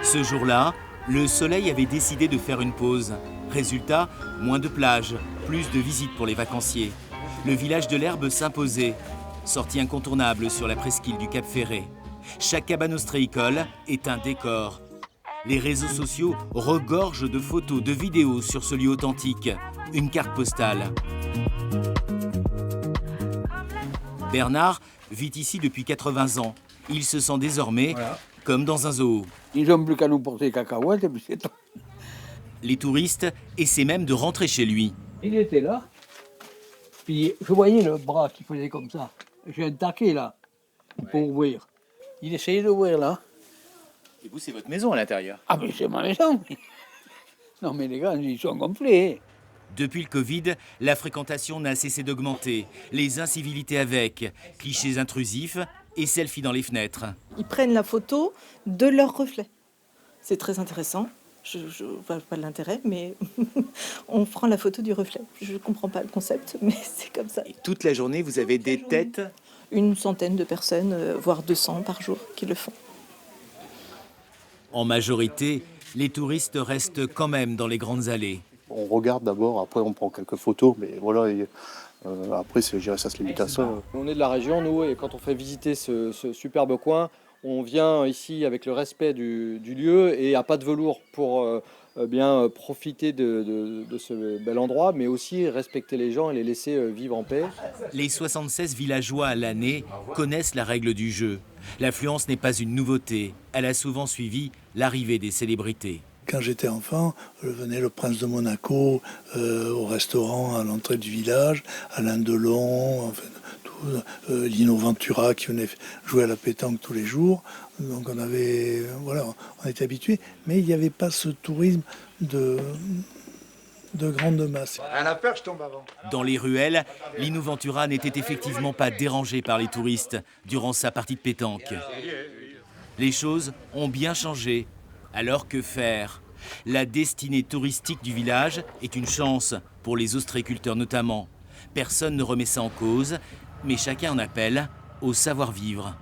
Ce jour-là, le soleil avait décidé de faire une pause. Résultat, moins de plages, plus de visites pour les vacanciers. Le village de l'Herbe s'imposait. Sortie incontournable sur la presqu'île du Cap Ferret. Chaque cabane ostréicole est un décor. Les réseaux sociaux regorgent de photos, de vidéos sur ce lieu authentique. Une carte postale. Bernard vit ici depuis 80 ans. Il se sent désormais comme dans un zoo. Ils n'ont plus qu'à nous porter les cacahuètes et puis c'est tout. Les touristes essaient même de rentrer chez lui. Il était là, puis je voyais le bras qui faisait comme ça. J'ai un taquet là, pour ouvrir. Il essayait d'ouvrir là. Et vous, c'est votre maison à l'intérieur? Ah mais c'est ma maison. Non mais les gars, ils sont gonflés. Depuis le Covid, la fréquentation n'a cessé d'augmenter. Les incivilités avec, clichés intrusifs et selfies dans les fenêtres. Ils prennent la photo de leur reflet. C'est très intéressant. Je vois pas l'intérêt, mais on prend la photo du reflet. Je comprends pas le concept, mais c'est comme ça. Et toute la journée, vous avez des têtes? Une centaine de personnes, voire 200 par jour, qui le font. En majorité, les touristes restent quand même dans les grandes allées. On regarde d'abord, après on prend quelques photos, mais voilà, après je dirais ça se limite à ça. On est de la région, nous, et quand on fait visiter ce superbe coin, on vient ici avec le respect du lieu et à pas de velours pour bien profiter de ce bel endroit, mais aussi respecter les gens et les laisser vivre en paix. Les 76 villageois à l'année connaissent la règle du jeu. L'affluence n'est pas une nouveauté, elle a souvent suivi l'arrivée des célébrités. Quand j'étais enfant, venait le prince de Monaco au restaurant à l'entrée du village, Alain Delon, enfin, Lino Ventura qui venait jouer à la pétanque tous les jours. Donc on était habitués, mais il n'y avait pas ce tourisme de grande masse. À la peur, je tombe avant. Dans les ruelles, Lino Ventura n'était effectivement pas dérangé par les touristes durant sa partie de pétanque. Les choses ont bien changé. Alors que faire? La destinée touristique du village est une chance, pour les ostréiculteurs notamment. Personne ne remet ça en cause, mais chacun en appelle au savoir-vivre.